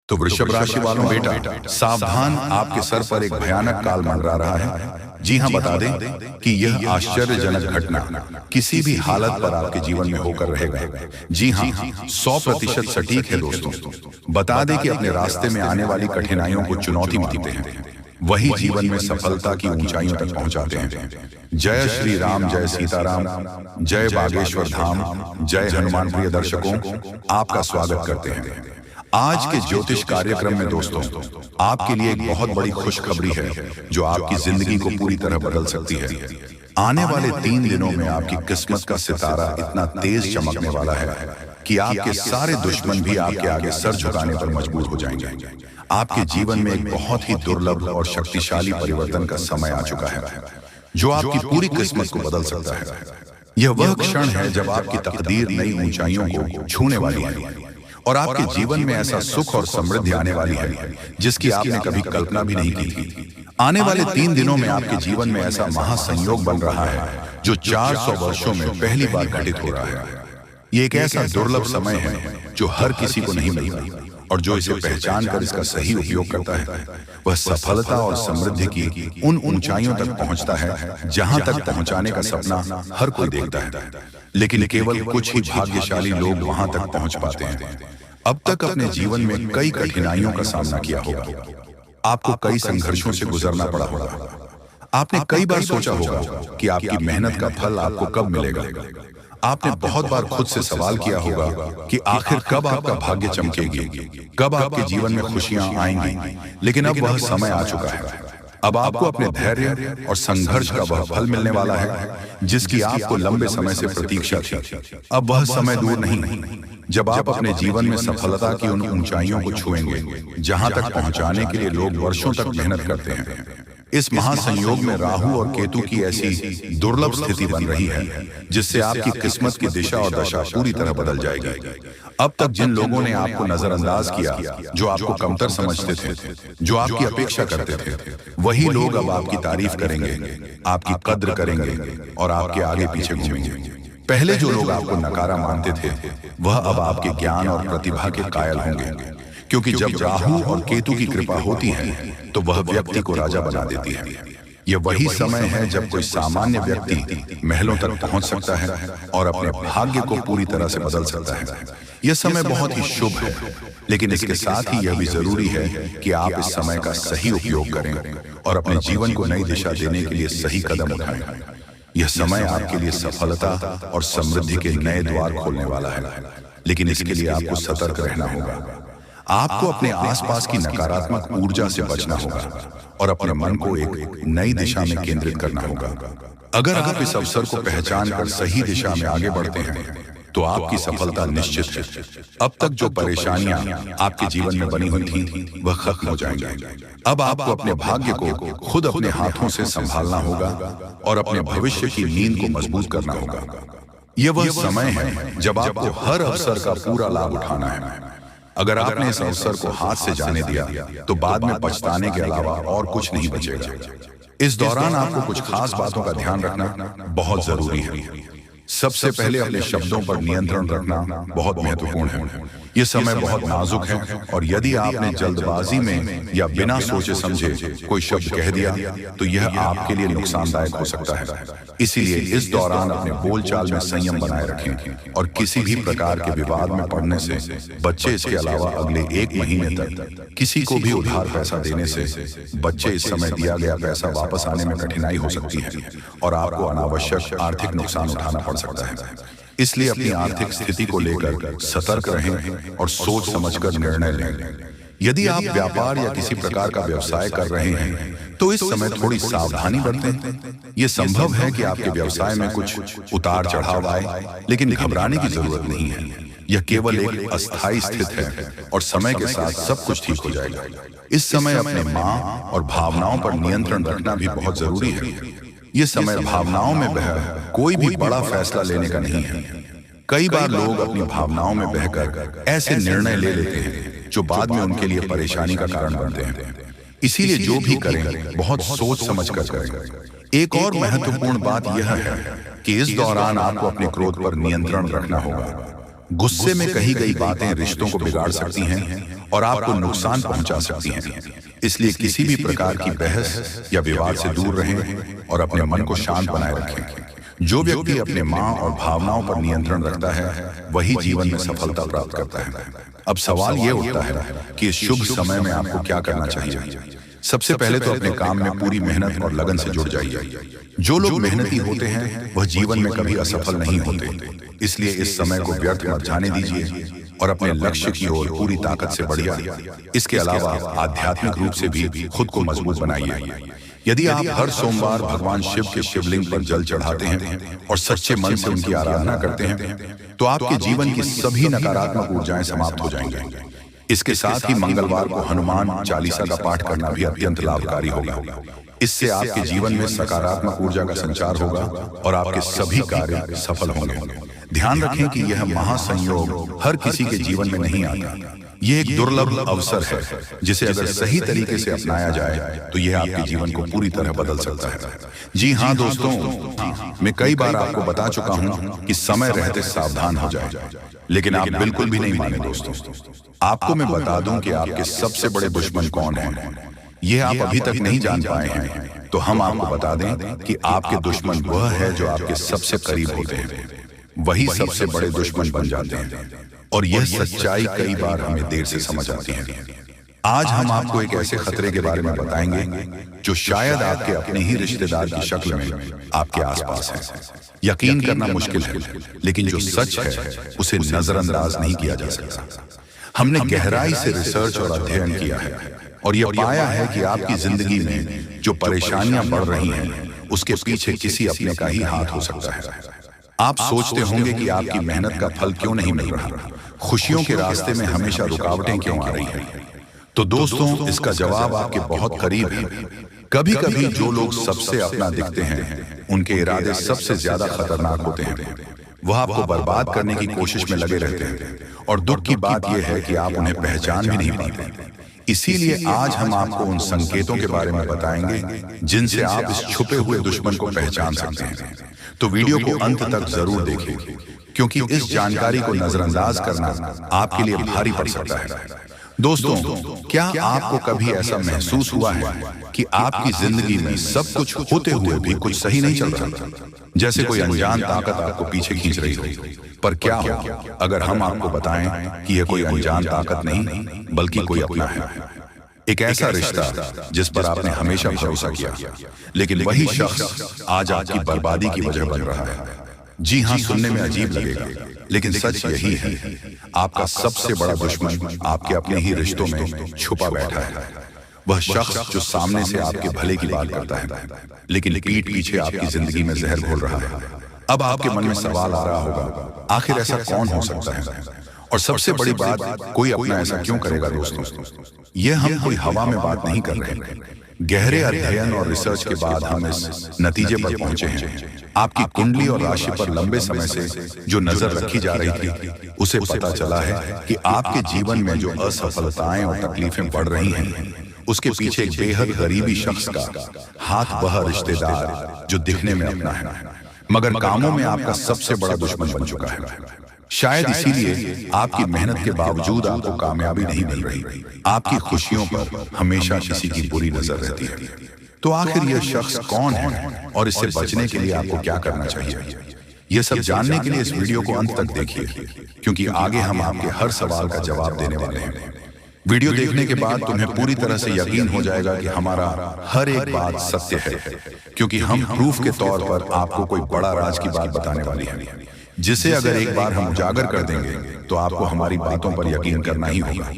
तो वृषभ राशि वालों बेटा, सावधान, आपके सर पर एक भयानक काल मंडरा रहा है। जी हाँ, बता दें कि यह आश्चर्यजनक घटना किसी भी हालत पर आपके जीवन में होकर रहेगा। जी हाँ, 100% सटीक है दोस्तों। बता दें कि अपने रास्ते में आने वाली कठिनाइयों को चुनौती मानते हैं, वही जीवन में सफलता की ऊंचाइयों तक पहुंचाते हैं। जय श्री राम, जय सीताराम, जय बागेश्वर धाम, जय हनुमान। प्रिय दर्शकों, आपका स्वागत करते हैं आज के ज्योतिष कार्यक्रम में। दोस्तों, आपके लिए एक बहुत बड़ी खुशखबरी है जो आपकी जिंदगी को पूरी तरह बदल सकती है। आने वाले 3 दिनों में आपकी किस्मत का सितारा इतना तेज चमकने वाला है कि आपके सारे दुश्मन भी आपके आगे सर झुकाने पर मजबूर हो जाएंगे। आपके जीवन में एक बहुत ही दुर्लभ और शक्तिशाली परिवर्तन का समय आ चुका है जो आपकी पूरी किस्मत को बदल सकता है। यह वह क्षण है जब आपकी तकदीर नई ऊंचाइयों को छूने वाली है और आपके जीवन में ऐसा सुख और समृद्धि आने वाली है जिसकी आपने कभी कल्पना भी नहीं की थी। आने वाले 3 दिनों में आपके जीवन में ऐसा महासंयोग बन रहा है जो 400 वर्षों में पहली बार घटित हो रहा है। ये एक ऐसा दुर्लभ समय है जो हर किसी को नहीं मिलता, और जो इसे पहचान कर इसका सही उपयोग करता है वह सफलता और समृद्धि की उन ऊंचाइयों तक पहुंचता है जहां तक पहुंचाने का सपना हर कोई देखता है, लेकिन केवल कुछ ही भाग्यशाली लोग वहां तक पहुंच पाते हैं। अब तक अपने जीवन में कई कठिनाइयों का सामना किया होगा, आपको कई संघर्षों से गुजरना पड़ा होगा। आपने कई बार सोचा होगा कि आपकी मेहनत का फल आपको कब मिलेगा। आपने बहुत बार खुद से सवाल किया होगा कि आखिर कब आपका भाग्य चमकेगी, कब आपके जीवन में खुशियां आएंगी। लेकिन अब वह समय आ चुका है। अब आपको अपने धैर्य और संघर्ष का वह फल मिलने वाला है जिसकी आपको लंबे समय से प्रतीक्षा थी। अब वह समय दूर नहीं जब आप अपने जीवन में सफलता की उन ऊंचाइयों को छुएंगे जहां तक पहुंचाने के लिए लोग वर्षों तक मेहनत करते हैं। इस महासंयोग में राहु और केतु की ऐसी दुर्लभ स्थिति बन रही है जिससे आपकी किस्मत की दिशा और दशा पूरी तरह बदल जाएगी। अब तक जिन लोगों ने आपको नजरअंदाज किया, जो आपको कमतर समझते थे, जो आपकी अपेक्षा करते थे, वही लोग अब आपकी तारीफ करेंगे, आपकी कद्र करेंगे और आपके आगे पीछे घूमेंगे। पहले जो लोग आपको नकारा मानते थे वह अब आपके ज्ञान और प्रतिभा के कायल होंगे, क्योंकि जब राहु और केतु की कृपा होती है तो वह व्यक्ति को राजा बना देती है। यह वही समय है जब कोई सामान्य व्यक्ति महलों तक पहुंच सकता है और अपने भाग्य को पूरी तरह से बदल सकता है। यह समय बहुत ही शुभ है, लेकिन इसके साथ ही यह भी जरूरी है कि आप इस समय का सही उपयोग करें और अपने जीवन को नई दिशा देने के लिए सही कदम उठाएं। यह समय आपके लिए सफलता और समृद्धि के नए द्वार खोलने वाला है, लेकिन इसके लिए आपको सतर्क रहना होगा। आपको अपने आसपास की नकारात्मक ऊर्जा से बचना होगा और अपने मन को एक नई दिशा में केंद्रित करना होगा। अगर आप इस अवसर को पहचान कर सही दिशा में आगे बढ़ते हैं तो आपकी सफलता निश्चित है। अब तक जो परेशानियां आपके जीवन में बनी हुई थी वह खत्म हो जाएंगी। अब आपको अपने भाग्य को खुद अपने हाथों से संभालना होगा और अपने भविष्य की नींद को मजबूत करना होगा। यह वह समय है जब आपको हर अवसर का पूरा लाभ उठाना है। अगर आपने इस अवसर को हाथ से जाने दिया तो बाद में पछताने के अलावा और कुछ नहीं बचेगा। इस दौरान आपको कुछ खास बातों का ध्यान रखना बहुत जरूरी है। सबसे पहले अपने शब्दों पर नियंत्रण रखना बहुत महत्वपूर्ण है। यह समय बहुत नाजुक है और यदि आपने जल्दबाजी में या बिना सोचे समझे कोई शब्द कह दिया तो यह आपके लिए नुकसानदायक हो सकता है। इसीलिए इस दौरान अपने बोलचाल में संयम बनाए रखें और किसी भी प्रकार के विवाद में पड़ने से बच्चे। इसके अलावा अगले 1 महीने तक किसी को भी उधार पैसा देने से बच्चे इस समय दिया गया पैसा वापस आने में कठिनाई हो सकती है और आपको अनावश्यक आर्थिक नुकसान उठाना पड़ सकता है। इसलिए अपनी आर्थिक स्थिति को लेकर सतर्क रहें और सोच समझकर निर्णय लें। यदि आप व्यापार या किसी प्रकार का व्यवसाय कर रहे हैं तो इस समय थोड़ी सावधानी बरतें। यह संभव है कि आपके व्यवसाय में कुछ उतार चढ़ाव आए, लेकिन घबराने की जरूरत नहीं है। यह केवल एक अस्थायी स्थिति है और समय के साथ सब कुछ ठीक हो जाएगा। इस समय अपने मां और भावनाओं पर नियंत्रण रखना भी बहुत जरूरी है। यह समय भावनाओं में बह कोई भी बड़ा फैसला लेने का नहीं है। कई बार लोग अपनी भावनाओं में बहकर ऐसे निर्णय ले लेते हैं जो बाद में उनके लिए परेशानी का कारण बनते हैं। इसीलिए जो भी करें बहुत सोच समझ कर करें। एक और महत्वपूर्ण बात यह है कि इस दौरान आपको अपने क्रोध पर नियंत्रण रखना होगा। गुस्से में कही गई बातें रिश्तों को बिगाड़ सकती हैं और आपको नुकसान पहुंचा सकती हैं। इसलिए किसी भी प्रकार की बहस या विवाद से दूर रहें और अपने मन को शांत बनाए रखें। जो व्यक्ति अपने मां और भावनाओं पर नियंत्रण रखता है वही जीवन में सफलता प्राप्त करता है। अब सवाल यह उठता है कि इस शुभ समय में आपको क्या करना चाहिए। सबसे पहले तो अपने काम में पूरी मेहनत और लगन से जुड़ जाइए। जो लोग मेहनती होते हैं वह जीवन में कभी असफल नहीं होते, इसलिए इस समय को व्यर्थ मत जाने दीजिए और अपने लक्ष्य की ओर पूरी ताकत से बढ़िए। इसके अलावा आध्यात्मिक रूप से भी खुद को मजबूत बनाइए। यदि आप हर सोमवार भगवान शिव के शिवलिंग पर जल चढ़ाते हैं और सच्चे मन से उनकी आराधना करते हैं तो आपके जीवन की सभी नकारात्मक ऊर्जाएं समाप्त हो जाएंगी। इसके साथ ही मंगलवार को हनुमान चालीसा का पाठ करना भी अत्यंत लाभकारी होगा। इससे आपके जीवन में सकारात्मक ऊर्जा का संचार होगा और आपके सभी कार्य सफल होंगे। ध्यान रखें कि यह महासंयोग हर किसी के जीवन में नहीं आता। ये एक दुर्लभ अवसर है जिसे अगर सही तरीके से अपनाया जाए तो यह आपके जीवन को पूरी तरह बदल सकता है। जी हाँ दोस्तों, मैं कई बार आपको बता चुका हूँ कि समय रहते सावधान हो जाए, लेकिन आप बिल्कुल भी नहीं माने दोस्तों। आपको मैं बता दूं कि आपके सबसे बड़े दुश्मन कौन हैं। ये आप अभी तक नहीं जान पाए हैं तो हम आपको बता दें कि आपके दुश्मन वह है जो आपके सबसे करीब होते हैं, वही सबसे बड़े दुश्मन बन जाते हैं। और यह सच्चाई कई बार हमें देर से समझ आती है। आज हम आपको एक ऐसे खतरे के बारे में बताएंगे जो शायद आपके अपने ही रिश्तेदार की शक्ल में आपके आसपास है। यकीन करना मुश्किल है, लेकिन जो सच है उसे नजरअंदाज नहीं किया जा सकता। हमने गहराई से रिसर्च और अध्ययन किया है और यह पाया है कि आपकी जिंदगी में जो परेशानियां बढ़ रही हैं उसके पीछे किसी अपने का ही हाथ हो सकता है। आप सोचते होंगे कि आपकी मेहनत का फल क्यों नहीं मिल रहा, खुशियों के रास्ते में हमेशा रुकावटें क्यों आ रही हैं। तो दोस्तों, इसका जवाब आपके बहुत करीब है। कभी कभी जो लोग सबसे अपना दिखते हैं उनके इरादे सबसे ज्यादा खतरनाक होते हैं। वह आपको बर्बाद करने की कोशिश में लगे रहते हैं और दुख की बात यह है कि आप उन्हें पहचान भी नहीं पाते। इसीलिए आज हम आपको उन संकेतों के बारे में बताएंगे जिनसे आप इस छुपे हुए दुश्मन को पहचान सकते हैं। तो वीडियो को अंत तक जरूर देखें, क्योंकि इस जानकारी को नजरअंदाज करना आपके लिए भारी पड़ सकता है। दोस्तों, क्या आपको कभी ऐसा महसूस हुआ है कि आपकी जिंदगी में सब कुछ होते हुए भी कुछ सही नहीं चल रहा, जैसे कोई अनजान ताकत आपको पीछे खींच रही हो? पर क्या हो अगर हम आपको बताएं कि यह कोई अनजान ताकत नहीं बल्कि कोई अपना है, एक ऐसा रिश्ता जिस पर आपने हमेशा भरोसा किया, लेकिन वही शख्स आज आपकी बर्बादी की वजह बन रहा है। जी हाँ, सुनने में अजीब लगेगा, लेकिन सच यही है। आपका सबसे बड़ा दुश्मन आपके अपने ही रिश्तों में छुपा बैठा है। वह शख्स जो सामने से आपके भले की बात करता है, लेकिन पीठ पीछे आपकी जिंदगी में जहर घोल रहा है। अब आपके मन में सवाल आ रहा होगा, आखिर ऐसा कौन हो सकता है? और सबसे बड़ी बात, कोई अपना ऐसा क्यों करेगा? दोस्तों, यह हम कोई हवा में बात नहीं कर रहे। गहरे अध्ययन और रिसर्च के बाद हम इस नतीजे पर पहुंचे हैं। आपकी कुंडली और राशि पर लंबे समय से जो नजर रखी जा रही थी, उसे पता चला है कि आपके जीवन में जो असफलताएं और तकलीफें बढ़ रही हैं, उसके पीछे एक बेहद गरीबी शख्स का हाथ, वह रिश्तेदार जो दिखने में अपना है मगर कामों में आपका सबसे बड़ा दुश्मन बन चुका है। शायद इसीलिए आपकी मेहनत के बावजूद आपको कामयाबी नहीं मिल रही। आपकी खुशियों पर हमेशा किसी की बुरी नजर रहती है। तो आखिर यह शख्स कौन है और इससे बचने के लिए आपको क्या करना चाहिए? यह सब जानने के लिए इस वीडियो को अंत तक देखिए, क्योंकि आगे हम आपके हर सवाल का जवाब देने वाले हैं। वीडियो देखने के बाद तुम्हें पूरी तरह से यकीन हो जाएगा कि हमारा हर एक बात सत्य है, क्योंकि हम प्रूफ के तौर पर आपको कोई बड़ा राज की बात बताने वाली है, जिसे अगर एक बार हम उजागर कर देंगे तो आपको हमारी बातों पर यकीन करना ही होगा।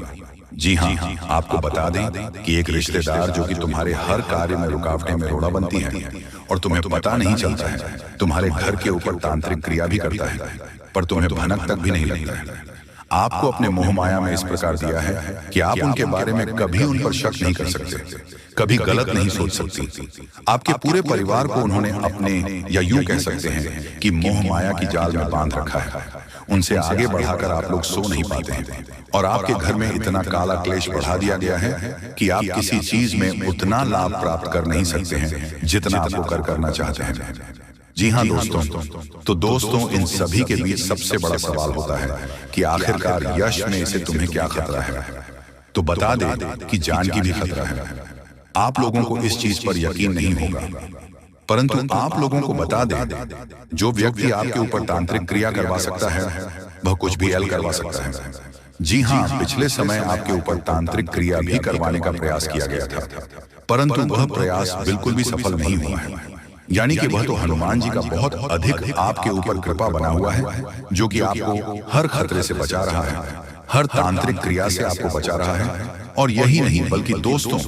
जी हाँ, आपको बता दें कि एक रिश्तेदार जो कि तुम्हारे हर कार्य में रुकावटें में रोड़ा बनती है और तुम्हें पता नहीं चलता है, तुम्हारे घर के ऊपर तांत्रिक क्रिया भी करता है, पर तुम्हें भनक तक भी नहीं लगता है। आपको अपने मोह माया में इस प्रकार दिया है कि आप उनके बारे में कभी उन पर शक नहीं कर सकते, कभी गलत नहीं सोच सकती। आपके पूरे परिवार को उन्होंने अपने, या यूं कह सकते हैं कि मोह माया की जाल में बांध रखा है। उनसे आगे बढ़ाकर आप लोग सो नहीं पाते हैं और आपके घर में इतना काला क्लेश बढ़ा दिया गया है कि आप किसी चीज में उतना लाभ प्राप्त कर नहीं सकते हैं जितना आपको करना चाहते हैं। जी हाँ दोस्तों, तो दोस्तों, इन सभी के बीच सबसे बड़ा सवाल होता है कि आखिरकार यश में इसे तुम्हें क्या खतरा है? तो बता दे कि जान की भी खतरा है। आप लोगों को इस चीज पर यकीन नहीं होगा, परंतु आप लोगों को बता दे, जो व्यक्ति आपके ऊपर तांत्रिक क्रिया करवा सकता है वह कुछ भी एल करवा सकता है। जी हाँ, पिछले समय आपके ऊपर तांत्रिक क्रिया भी करवाने का प्रयास किया गया था, परंतु वह प्रयास बिल्कुल भी सफल नहीं हुआ है। यानी कि वह तो हनुमान जी का बहुत अधिक आपके ऊपर कृपा बना हुआ है, जो कि आपको हर खतरे से बचा रहा है, हर तांत्रिक क्रिया से आपको बचा रहा है। और यही नहीं बल्कि दोस्तों,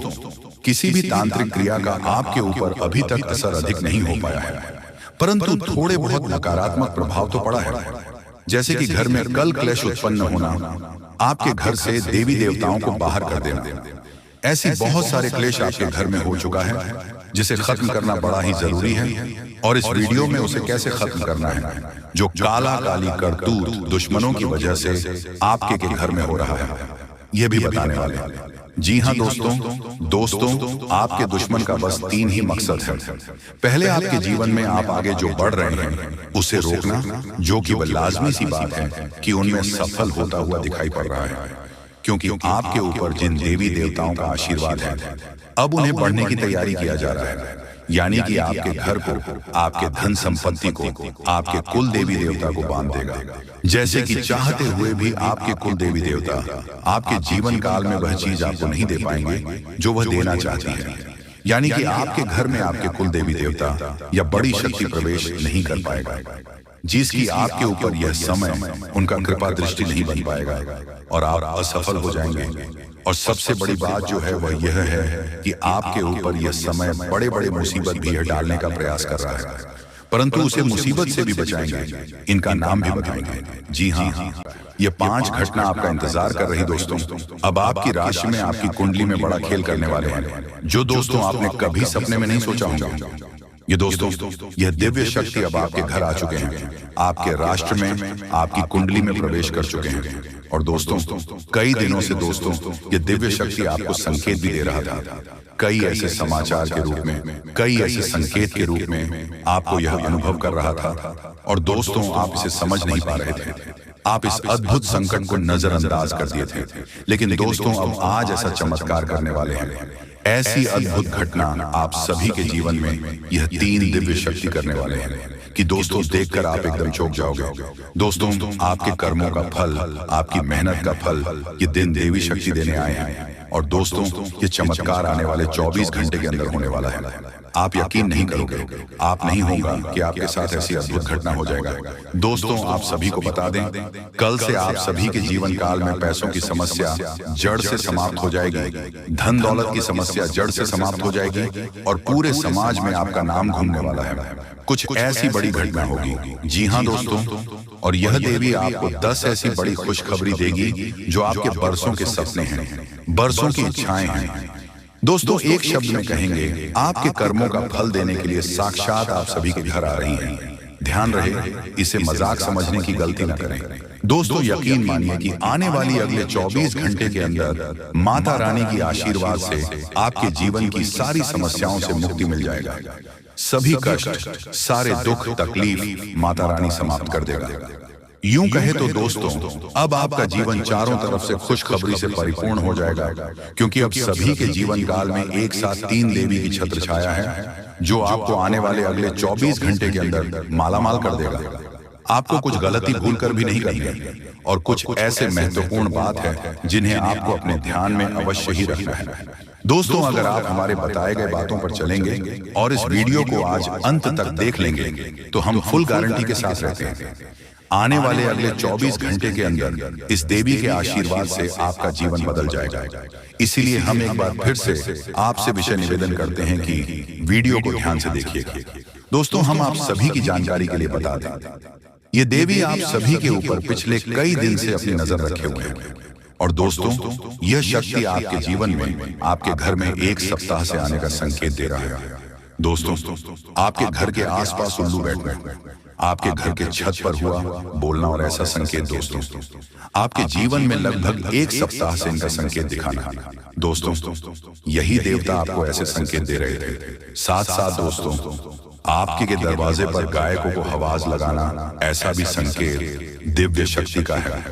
किसी भी तांत्रिक क्रिया का आपके ऊपर अभी तक असर अधिक नहीं हो पाया है, परंतु थोड़े बहुत नकारात्मक प्रभाव तो पड़ा है। जैसे कि घर में कल क्लेश उत्पन्न होना, आपके घर से देवी देवताओं को बाहर कर देना, ऐसी बहुत सारे क्लेश आपके घर में हो चुका है, जिसे खत्म करना बड़ा ही जरूरी है। और इस वीडियो में उसे कैसे खत्म करना है, जो काला काली करतूत दुश्मनों की वजह से आपके के घर में हो रहा है, यह भी बताने वाले हैं। जी हाँ दोस्तों, आपके दुश्मन का बस 3 ही मकसद है। पहले, आपके जीवन में आप आगे जो बढ़ रहे हैं उसे रोकना, जो कि वह लाजमी सी बात है कि उनमें सफल होता हुआ दिखाई पड़ रहा है, क्योंकि आपके ऊपर जिन देवी देवताओं का आशीर्वाद है अब उन्हें बढ़ने की तैयारी किया जा रहा है। यानी कि आपके घर को, आपके धन संपत्ति को, आपके कुल देवी देवता को बांध देगा। जैसे कि चाहते हुए भी आपके कुल देवी देवता आपके जीवन काल में वह चीज आपको नहीं दे पाएंगे जो वह देना चाहती है। यानी कि आपके घर में आपके कुल देवी देवता या बड़ी शक्ति प्रवेश नहीं कर पाएगा, जिसकी आपके ऊपर यह समय उनका कृपा दृष्टि नहीं बन पाएगा और आप असफल हो जाएंगे। और सबसे बड़ी बात जो है वह यह है कि आपके ऊपर यह समय बड़े बड़े मुसीबत भी डालने का प्रयास कर रहा है, परंतु उसे मुसीबत से भी बचाएंगे, इनका नाम भी बताएंगे। जी हाँ, ये 5 घटना आपका इंतजार कर रही दोस्तों। अब आपकी राशि में, आपकी कुंडली में बड़ा खेल करने वाले हैं, जो दोस्तों आपने कभी सपने में नहीं सोचा होगा। ये दोस्तों, यह दिव्य शक्ति अब आपके घर आ चुके हैं, आपके राष्ट्र में, आपकी कुंडली में प्रवेश कर चुके हैं। और दोस्तों, कई दिनों से दोस्तों ये दिव्य शक्ति आपको संकेत भी दे रहा था, कई ऐसे समाचार के रूप में, कई ऐसे संकेत के रूप में आपको यह अनुभव कर रहा था। और दोस्तों, आप इसे समझ नहीं पा रहे थे, आप इस अद्भुत संकट को नजरअंदाज कर दिए थे। लेकिन दोस्तों, अब आज ऐसा चमत्कार करने वाले हैं, ऐसी अद्भुत घटना आप सभी के जीवन में यह 3 दिव्य शक्ति करने वाले हैं कि दोस्तों देखकर आप एकदम चौंक जाओगे। दोस्तों, आपके कर्मों का फल, आपकी मेहनत का फल ये दिन देवी शक्ति देने आए हैं। और दोस्तों, ये चमत्कार आने वाले 24 घंटे के अंदर होने वाला है। आप यकीन नहीं करोगे, आप नहीं होगा कि आपके साथ ऐसी अद्भुत घटना हो जाएगा। दोस्तों, आप सभी को बता दें, कल से आप सभी के जीवन काल में पैसों की समस्या जड़ से समाप्त हो जाएगी, धन दौलत की समस्या जड़ से समाप्त हो जाएगी और पूरे समाज में आपका नाम घूमने वाला है। कुछ ऐसी बड़ी घटना होगी। जी हाँ दोस्तों, और यह देवी आपको 10 ऐसी बड़ी खुशखबरी देगी जो आपके बरसों के सपने हैं, बरसों की इच्छाएं हैं। दोस्तों, एक शब्द में कहेंगे, आपके कर्मों का फल देने के लिए साक्षात आप सभी के घर आ रही हैं। ध्यान रहे, इसे मजाक समझने की गलती न करें। दोस्तों, यकीन मानिए कि आने वाली अगले 24 घंटे के अंदर माता रानी की आशीर्वाद से आपके जीवन की सारी समस्याओं से मुक्ति मिल जाएगा। सभी कष्ट, सारे दुख तकलीफ माता रानी समाप्त कर देगा। यूं कहे तो दोस्तों, अब आपका जीवन चारों तरफ से खुशखबरी से परिपूर्ण हो जाएगा, क्योंकि अब सभी के जीवन काल में एक साथ 3 देवी की छत्र छाया है, जो आपको आने वाले अगले 24 घंटे के अंदर मालामाल कर देगा। आपको कुछ गलती भूल कर भी नहीं करनी, और कुछ ऐसे महत्वपूर्ण बात है जिन्हें आपको अपने ध्यान में अवश्य ही रखना है। दोस्तों, अगर आप हमारे बताए गए बातों पर चलेंगे और इस वीडियो को आज अंत तक देख लेंगे तो हम फुल गारंटी के साथ रहते हैं, आने वाले अगले 24 घंटे के अंदर इस देवी के आशीर्वाद से आपका जीवन बदल जाएगा। इसीलिए हम एक बार फिर से आपसे विषय निवेदन करते हैं कि वीडियो को ध्यान से देखिएगा। दोस्तों, हम आप सभी की जानकारी के लिए बता दें, ये देवी आप सभी के ऊपर पिछले कई दिन से अपनी नजर रखे हुए हैं। और दोस्तों, यह शक्ति आपके जीवन में, आपके घर में 1 सप्ताह से आने का संकेत दे रहा है। दोस्तों, आपके घर के आसपास उल्लू बैठना, आपके घर के छत पर हुआ बोलना और ऐसा संकेत दोस्तों, आपके जीवन में लगभग 1 सप्ताह से इनका संकेत दिखाना। दोस्तों, यही देवता आपको ऐसे संकेत दे रहे थे। साथ साथ दोस्तों, आपके के दरवाजे पर गायकों को आवाज लगाना, ऐसा भी संकेत दिव्य शक्ति का है।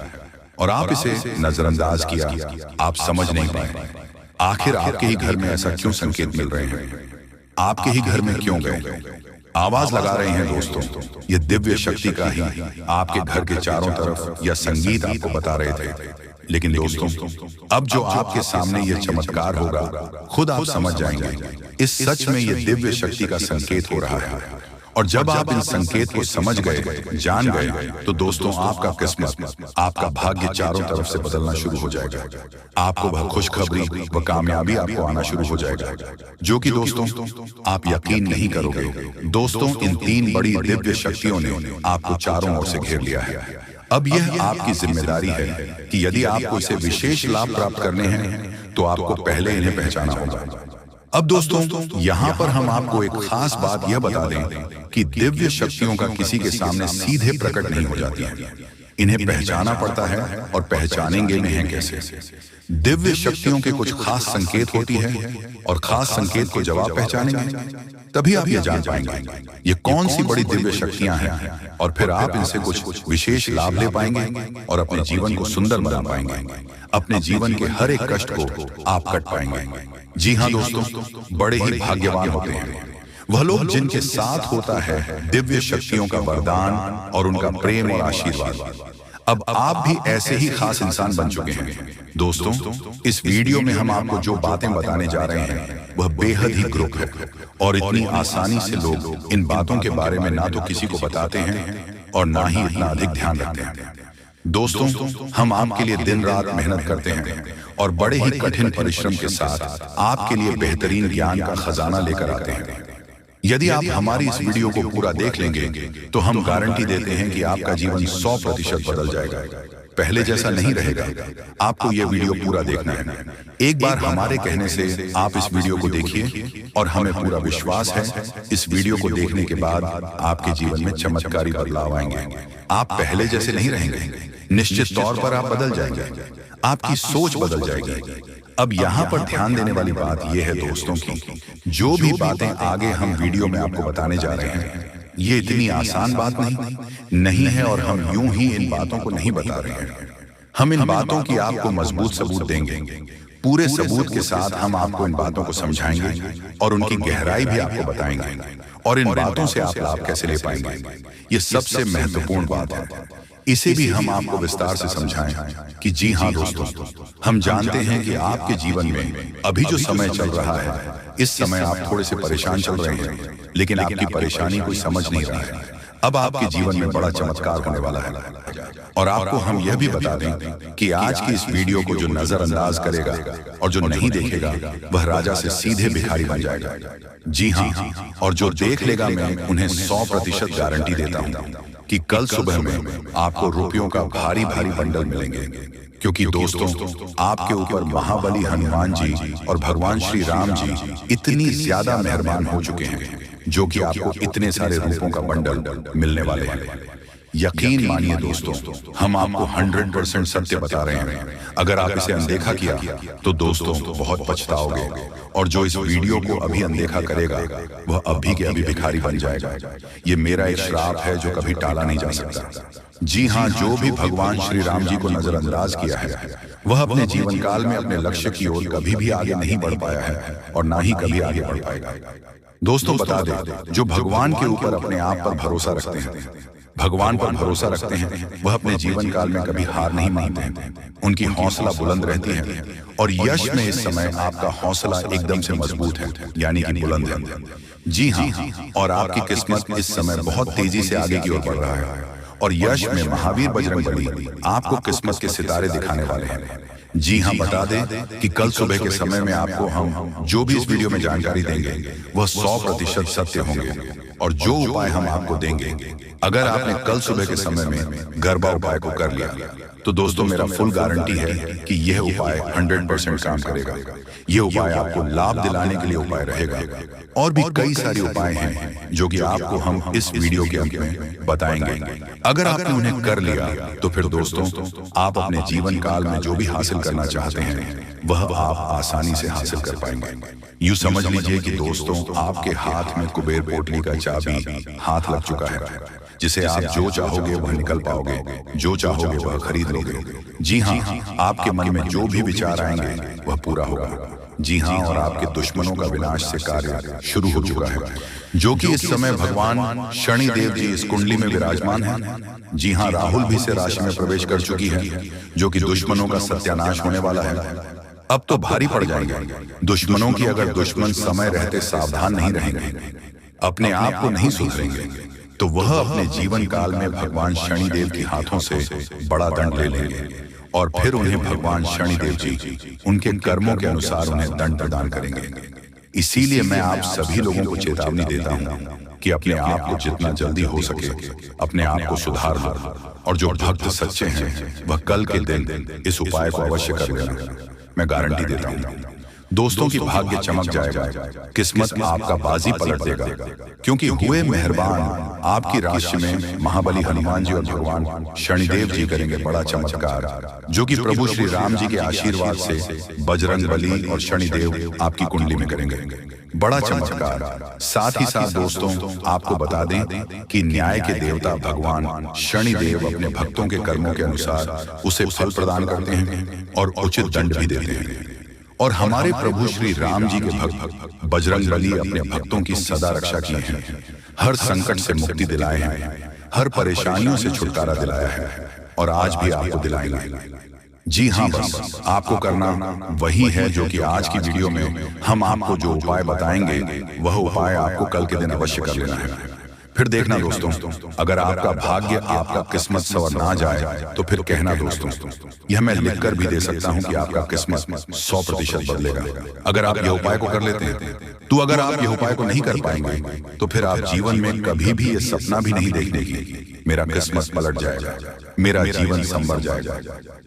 और आप इसे नजरअंदाज किया, आप समझ नहीं पाए। आखिर आपके ही घर में ऐसा क्यों संकेत मिल रहे हैं? आपके ही घर में क्यों गए? आवाज लगा रहे हैं दोस्तों, ये दिव्य शक्ति का ही आपके घर के चारों तरफ यह संगीत आपको बता रहे थे। लेकिन दोस्तों, अब जो आपके सामने ये चमत्कार होगा, खुद आप समझ जाएंगे इस सच में ये दिव्य शक्ति का संकेत हो रहा है। और जब आप इन संकेत को समझ गए, जान गए, तो दोस्तों आपका किस्मत, आपका भाग्य चारों तरफ से बदलना शुरू हो जाएगा। आपको वह खुशखबरी व कामयाबी आपको आना शुरू हो जाएगा, जो कि दोस्तों आप यकीन नहीं करोगे। दोस्तों, इन 3 बड़ी दिव्य शक्तियों ने आपको चारों ओर से घेर लिया है। अब यह आपकी जिम्मेदारी है कि यदि आपको इसे विशेष लाभ प्राप्त करने हैं, तो आपको पहले इन्हें पहचाना होगा। अब दोस्तों, यहाँ पर हम आपको एक खास बात यह बता दें कि दिव्य शक्तियों का किसी के सामने सीधे प्रकट नहीं हो जाती है। इन्हें पहचाना पड़ता है, और पहचानेंगे में है कैसे। दिव्य शक्तियों के कुछ खास संकेत होती है, और खास संकेत को जब आप पहचानेंगे, तभी आप ये जान पाएंगे ये कौन सी बड़ी दिव्य शक्तियां हैं, और फिर आप इनसे कुछ विशेष लाभ ले पाएंगे और अपने जीवन को सुंदर बना पाएंगे। अपने जीवन के हर एक कष्ट को आप कट पाएंगे। जी हाँ दोस्तों, बड़े ही भाग्यवान होते हैं वह लोग जिनके साथ होता है दिव्य शक्तियों का वरदान और उनका प्रेम और आशीर्वाद। अब आप भी ऐसे ही खास इंसान बन चुके हैं। दोस्तों, इस वीडियो में हम आपको जो बातें बताने जा रहे हैं वह बेहद ही ग्रुप है, और इतनी आसानी से लोग इन बातों के बारे में ना तो किसी को बताते हैं और ना ही इतना अधिक ध्यान रखते हैं। दोस्तों, हम आपके लिए दिन रात मेहनत करते हैं और बड़े ही कठिन परिश्रम के साथ आपके लिए बेहतरीन ज्ञान का खजाना लेकर आते हैं। यदि आप हमारी इस वीडियो को पूरा देख लेंगे, तो हम गारंटी देते हैं कि आपका जीवन 100% बदल जाएगा, पहले जैसा नहीं रहेगा। आपको यह वीडियो पूरा देखना है। एक बार हमारे कहने से आप इस वीडियो को देखिए, और हमें पूरा विश्वास है इस वीडियो को देखने के बाद आपके जीवन में चमत्कारी बदलाव आएंगे। आप पहले जैसे नहीं रहेंगे, निश्चित तौर पर आप बदल जाएंगे, आपकी सोच बदल जाएगी। अब यहाँ पर ध्यान देने वाली बात यह है दोस्तों की जो भी बातें आगे हम वीडियो में आपको बताने जा रहे हैं, ये इतनी आसान बात नहीं है, और हम यूं ही इन बातों को नहीं बता रहे हैं। हम इन बातों की आपको मजबूत सबूत देंगे। पूरे सबूत के साथ हम आपको इन बातों को समझाएंगे और उनकी गहराई भी आपको बताएंगे, और इन बातों से आप लाभ कैसे ले पाएंगे, ये सबसे महत्वपूर्ण बात है। इसे भी हम आपको विस्तार से समझाएं कि जी हाँ दोस्तों, हम जानते हैं कि आपके जीवन में अभी जो समय चल रहा है, इस समय आप थोड़े से परेशान चल रहे हैं, लेकिन आपकी परेशानी कोई समझ नहीं रहा है। अब आपके जीवन में बड़ा चमत्कार होने वाला है, और आपको हम यह भी बता दें कि आज की इस वीडियो को जो नजरअंदाज करेगा और जो नहीं देखेगा, वह राजा से सीधे भिखारी बन जाएगा। जी हाँ, और जो देख लेगा, मैं उन्हें 100% गारंटी देता हूँ कि कल सुबह में आपको रुपयों का भारी भारी बंडल मिलेंगे, क्योंकि दोस्तों आपके ऊपर महाबली हनुमान जी और भगवान श्री राम जी इतनी ज्यादा मेहरबान हो चुके हैं, जो कि आपको इतने सारे रूपों का बंडल मिलने वाले हैं। यकीन मानिए दोस्तों, हम आपको 100% सत्य बता रहे हैं। अगर आप इसे अनदेखा किया तो दोस्तों बहुत पछताओगे, और जो इस वीडियो को अभी अनदेखा करेगा वह अभी के अभी भिखारी बन जाएगा। ये मेरा एक श्राप है जो कभी टाला नहीं जा सकता। जी हाँ, जो भी भगवान श्री राम जी को नजरअंदाज किया है, वह अपने जीवन काल में अपने लक्ष्य की ओर कभी भी आगे नहीं बढ़ पाया है, और ना ही कभी आगे बढ़ पाएगा। दोस्तों बता दें, जो भगवान के ऊपर अपने आप पर भरोसा रखते हैं, भगवान पर भरोसा रखते हैं, वह अपने जीवन काल में कभी हार नहीं मानते हैं। उनकी हौसला बुलंद रहती है, और यश में इस समय आपका हौसला एकदम से मजबूत है, यानी कि बुलंद है। जी हाँ, और आपकी किस्मत इस समय बहुत तेजी से आगे की ओर बढ़ रहा है, और यश में महावीर बजरंगबली आपको किस्मत के सितारे दिखाने वाले हैं। जी हाँ, बता दें कि कल सुबह के समय में आपको हम जो भी इस वीडियो में जानकारी देंगे वह 100% सत्य होंगे, और जो उपाय हम आपको देंगे, अगर आपने कल सुबह के समय में गरबा उपाय को कर लिया, तो दोस्तों मेरा फुल गारंटी है कि यह उपाय 100% काम करेगा। यह उपाय आपको लाभ दिलाने के लिए उपाय रहेगा, और भी कई सारे उपाय हैं जो कि आपको हम इस वीडियो के अंत में बताएंगे। अगर आपने उन्हें कर लिया, तो फिर दोस्तों आप अपने जीवन काल में जो भी हासिल करना चाहते हैं वह आप आसानी से हासिल कर पाएंगे। यूं समझ लीजिए कि दोस्तों आपके हाथ में कुबेर पोटली का चाबी हाथ लग चुका है। जिसे आप जो चाहोगे वह निकल पाओगे, जो चाहोगे वह खरीद लोगे। जी हाँ, आपके मन में जो भी विचार आएंगे वह पूरा होगा। जी हाँ, और आपके दुश्मनों का विनाश से कार्य शुरू हो चुका है, जो कि इस समय भगवान शनिदेव जी इस कुंडली में विराजमान हैं। जी हाँ, राहुल भी से राशि में प्रवेश कर चुकी है, जो कि दुश्मनों का सत्यानाश होने वाला है। अब तो भारी पड़ जाएंगे दुश्मनों की, अगर दुश्मन समय रहते सावधान नहीं रहेंगे, अपने आप को नहीं सुधरेंगे, तो वह अपने जीवन काल में भगवान शनिदेव के हाथों से बड़ा दंड ले लेंगे और फिर उन्हें भगवान शनिदेव जी उनके कर्मों के अनुसार उन्हें दंड प्रदान करेंगे। इसीलिए मैं आप सभी लोगों को चेतावनी देता हूं कि अपने आप को जितना जल्दी हो सके अपने आप को सुधार लो, और जो भक्त सच्चे हैं वह कल के दिन इस उपाय को अवश्य कर लेना। मैं गारंटी देता हूं दोस्तों की भाग्य चमक जाएगा, किस्मत आपका बाजी पलट देगा, क्योंकि हुए मेहरबान आपकी राशि में महाबली हनुमान जी और भगवान शनिदेव जी करेंगे बड़ा चमत्कार, जो कि प्रभु श्री राम जी के आशीर्वाद से बजरंग बली और शनिदेव आपकी कुंडली में करेंगे बड़ा चमत्कार। साथ ही साथ दोस्तों आपको बता दें कि न्याय के देवता भगवान शनिदेव अपने भक्तों के कर्मों के अनुसार उसे फल प्रदान करते हैं और उचित दंड भी देते हैं। और हमारे प्रभु श्री राम जी के भक्त बजरंग बली अपने भक्तों की सदा रक्षा की है, हर संकट से मुक्ति दिलाए हैं, हर परेशानियों से छुटकारा दिलाया है, और आज भी आपको दिलाएंगे। जी हाँ, बस आपको करना वही है जो कि आज की वीडियो में हम आपको जो उपाय बताएंगे वह उपाय आपको कल के दिन अवश्य कर लेना है। फिर देखना दोस्तों, अगर आपका भाग्य आपका किस्मत सवर ना जाए तो फिर कहना दोस्तों, यह मैं लिखकर भी दे सकता हूं कि आपका किस्मत 100% बदलेगा अगर आप यह उपाय को कर लेते हैं। तो अगर आप यह उपाय को नहीं कर पाएंगे तो फिर आप जीवन में कभी भी ये सपना भी नहीं देखने की मेरा किस्मत पलट जाएगा, मेरा जीवन संवर जाएगा।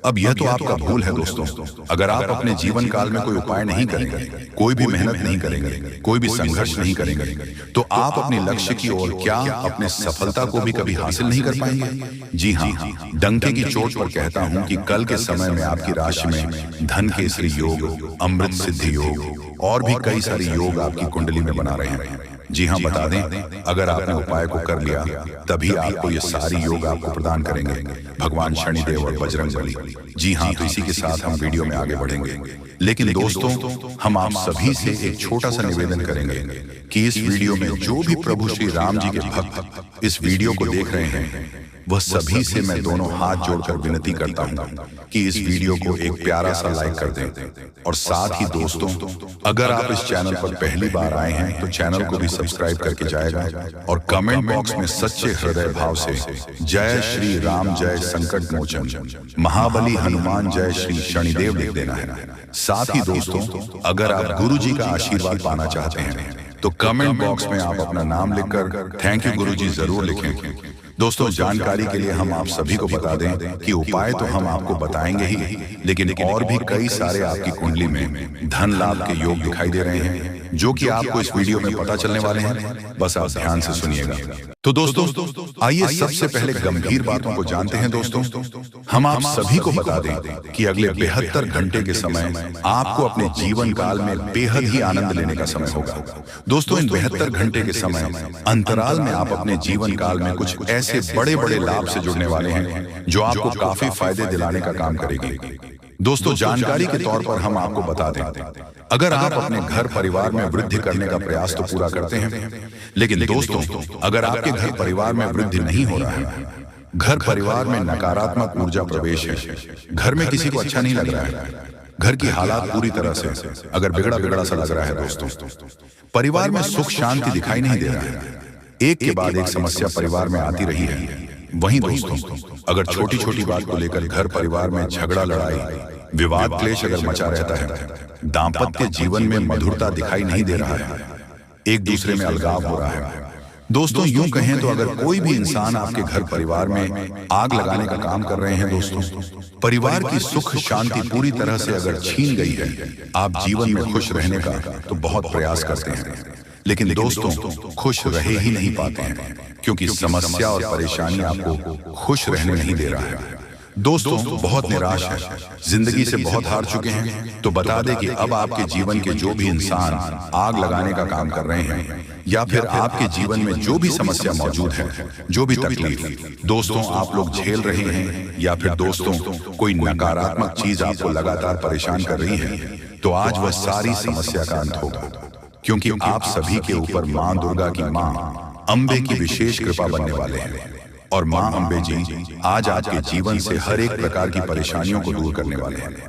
अब यह तो आपका भूल है दोस्तों, अगर आप अपने जीवन काल में कोई उपाय नहीं करेंगे, कोई भी मेहनत नहीं करेंगे, कोई भी संघर्ष नहीं करेंगे, तो आप अपने लक्ष्य की ओर क्या अपने सफलता को भी कभी हासिल नहीं कर पाएंगे। जी हाँ, डंके की चोट पर कहता हूं कि कल के समय में आपकी राशि में धन केसरी योग, अमृत सिद्धि योग और भी कई सारे योग आपकी कुंडली में बना रहे हैं। जी हाँ, बता दें, अगर आपने उपाय को कर लिया तभी आपको ये सारी योग आपको प्रदान करेंगे भगवान शनिदेव और बजरंग बली। जी हाँ, तो इसी के साथ हम वीडियो में आगे बढ़ेंगे, लेकिन दोस्तों हम आप सभी से एक छोटा सा निवेदन करेंगे कि इस वीडियो में जो भी प्रभु श्री राम जी के भक्त इस वीडियो को देख रहे हैं वह सभी से मैं दोनों हाथ जोड़कर विनती करता हूं कि इस वीडियो को एक प्यारा सा लाइक कर दें, और साथ ही दोस्तों अगर आप इस चैनल पर पहली बार आए हैं तो चैनल को भी सब्सक्राइब करके जाएगा, और कमेंट बॉक्स में सच्चे हृदय भाव से जय श्री राम, जय संकट मोचन, महाबली हनुमान, जय श्री शनिदेव लिख देना है। साथ ही दोस्तों अगर आप गुरु जी का आशीर्वाद पाना चाहते हैं तो कमेंट बॉक्स में आप अपना नाम लिखकर थैंक यू गुरु जी जरूर लिखें। दोस्तों जानकारी के लिए हम आप सभी को बता दें कि उपाय तो हम आपको बताएंगे ही, लेकिन और भी कई सारे आपकी कुंडली में धन लाभ के योग दिखाई दे रहे हैं जो कि आपको इस वीडियो में पता चलने वाले हैं। बस आप ध्यान से सुनिएगा। तो दोस्तों आइए सबसे पहले गंभीर बातों को जानते हैं। दोस्तों हम आप सभी को बता दें कि अगले 72 घंटे के समय आपको अपने जीवन काल में बेहद ही आनंद लेने का समय होगा। दोस्तों इन 72 घंटे के समय अंतराल में आप अपने जीवन काल में कुछ ऐसे बड़े बड़े लाभ से जुड़ने वाले हैं जो आपको काफी फायदे दिलाने का काम करेगी। दोस्तों जानकारी के तौर पर हम आपको बता दें, अगर आप अपने घर परिवार में वृद्धि करने का प्रयास तो पूरा करते हैं, लेकिन दोस्तों अगर आपके घर परिवार में वृद्धि नहीं हो रहा है, घर परिवार में नकारात्मक ऊर्जा प्रवेश है, घर में किसी को अच्छा नहीं लग रहा है, घर की हालात पूरी तरह से अगर बिगड़ा बिगड़ा सा लग रहा है, दोस्तों परिवार में सुख शांति दिखाई नहीं दे रहा है, एक के बाद एक समस्या परिवार में आती रही है। वहीं दोस्तों अगर छोटी छोटी बात को लेकर घर परिवार में झगड़ा, लड़ाई, विवाद, क्लेश अगर मचा रहता है, दाम्पत्य जीवन में मधुरता दिखाई नहीं दे रहा है, एक दूसरे में अलगाव हो रहा है, दोस्तों यूं कहें तो अगर कोई भी इंसान आपके घर परिवार में आग लगाने का काम कर रहे हैं, दोस्तों परिवार की सुख शांति पूरी तरह से अगर छीन गई है, आप जीवन में खुश रहने का तो बहुत प्रयास करते हैं, लेकिन दोस्तों खुश रहे ही नहीं पाते हैं, क्योंकि समस्या और परेशानी आपको खुश रहने नहीं दे रहा है। दोस्तों बहुत निराश है, जिंदगी से बहुत हार चुके हैं, तो बता दें कि अब आपके जीवन के जो भी इंसान आग लगाने का काम कर रहे हैं, या फिर आपके जीवन में जो भी समस्या मौजूद है, जो भी तकलीफ दोस्तों आप लोग झेल रहे हैं, या फिर दोस्तों कोई नकारात्मक चीज आपको लगातार परेशान कर रही है, तो आज वह सारी समस्या का अंत होगा, क्योंकि आप सभी के ऊपर मां दुर्गा की मां अंबे की विशेष कृपा बनने वाले हैं। और मां अंबे जी आज आपके जीवन से हर एक प्रकार की परेशानियों को दूर करने वाले हैं।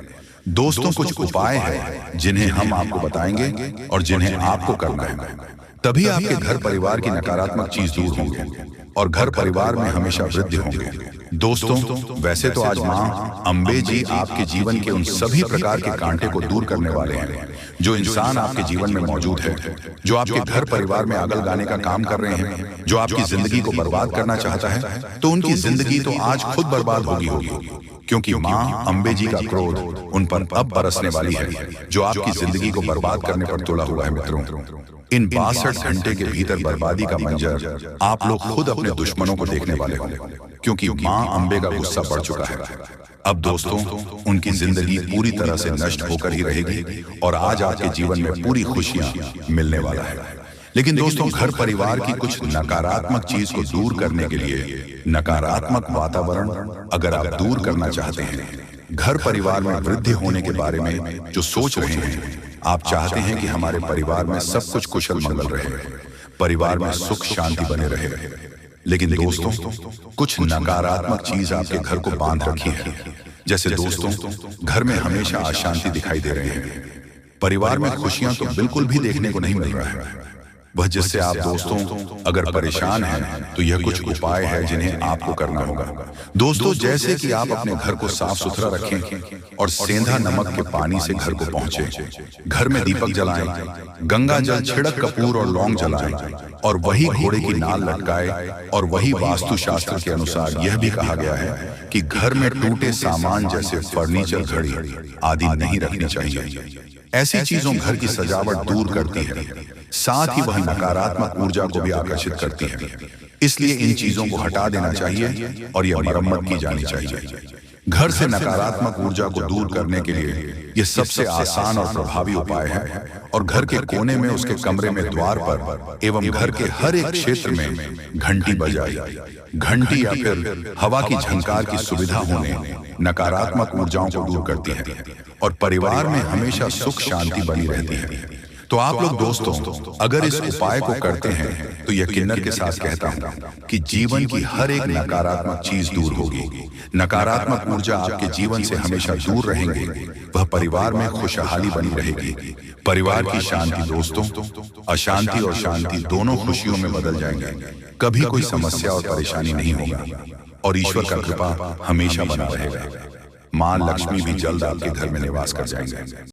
दोस्तों कुछ उपाय हैं जिन्हें हम आपको बताएंगे और जिन्हें आपको करना है, तभी आपके घर परिवार की नकारात्मक चीज दूर होंगे और घर परिवार में हमेशा वृद्धि होंगे। दोस्तों वैसे तो आज मां अंबे जी आपके जीवन के उन सभी प्रकार के कांटे को दूर करने वाले हैं जो इंसान आपके जीवन में मौजूद है, जो आपके घर परिवार में आग लगाने का काम कर रहे हैं, जो आपकी जिंदगी को बर्बाद करना चाहता है, तो उनकी जिंदगी तो आज खुद बर्बाद होगी, क्योंकि मां अंबे जी का क्रोध उन पर अब बरसने वाली है, जो आपकी जिंदगी को बर्बाद करने पर तुला हुआ है। मित्रों, इन 62 घंटे के भीतर बर्बादी का मंजर आप लोग खुद अपने दुश्मनों को देखने वाले होंगे, क्योंकि मां अंबे का गुस्सा बढ़ चुका है। अब दोस्तों उनकी जिंदगी पूरी तरह से नष्ट होकर ही रहेगी और आज आपके जीवन में पूरी खुशियां मिलने वाला है। लेकिन दोस्तों घर परिवार की कुछ नकारात्मक चीज को दूर करने के लिए, नकारात्मक वातावरण अगर आप दूर करना चाहते हैं, घर परिवार में वृद्धि होने के बारे में जो सोच रहे हैं, आप चाहते हैं कि हमारे परिवार में सब कुछ कुशल मंगल रहे, परिवार में सुख शांति बने रहे, लेकिन दोस्तों कुछ नकारात्मक चीज आपके घर को बांध रखी है। जैसे दोस्तों घर में हमेशा अशांति दिखाई दे रहे हैं, परिवार में खुशियां तो बिल्कुल भी देखने को नहीं मिल रहा है। वह जिससे आप दोस्तों अगर परेशान हैं तो यह कुछ उपाय है जिन्हें आपको करना होगा। दोस्तों जैसे कि आप अपने घर को साफ सुथरा रखें और सेंधा नमक के पानी से घर को पहुंचे, घर में दीपक जलाएं, गंगा जल छिड़क कपूर और लौंग जलाएं और वही घोड़े की नाल लटकाए। और वही वास्तु शास्त्र के अनुसार यह भी कहा गया है कि घर में टूटे सामान जैसे फर्नीचर, घड़ी आदि नहीं रखनी चाहिए। ऐसी चीजों घर की सजावट दूर करती है, साथ ही वह नकारात्मक ऊर्जा को भी आकर्षित करती है। इसलिए इन चीजों को हटा देना चाहिए और यह मरम्मत की जानी चाहिए। घर से नकारात्मक ऊर्जा को दूर करने के लिए यह सबसे आसान और प्रभावी उपाय है। और घर के कोने में, उसके कमरे में, द्वार पर एवं घर के हर एक क्षेत्र में घंटी बजाई। घंटी या फिर हवा की झंकार की सुविधा होने नकारात्मक ऊर्जाओं को दूर करती है और परिवार में हमेशा सुख शांति बनी रहती है। तो आप लोग दोस्तों अगर इस उपाय को करते हैं तो यकीनन के साथ कहता हूं कि जीवन की हर एक नकारात्मक चीज दूर होगी, नकारात्मक ऊर्जा आपके जीवन से हमेशा दूर रहेंगे, वह परिवार में खुशहाली बनी रहेगी। परिवार की शांति दोस्तों अशांति और शांति दोनों खुशियों में बदल जाएंगे। कभी कोई समस्या और परेशानी नहीं होगा और ईश्वर का कृपा हमेशा बना रहेगा। मां लक्ष्मी भी जल्द आपके घर में निवास कर जाएंगे।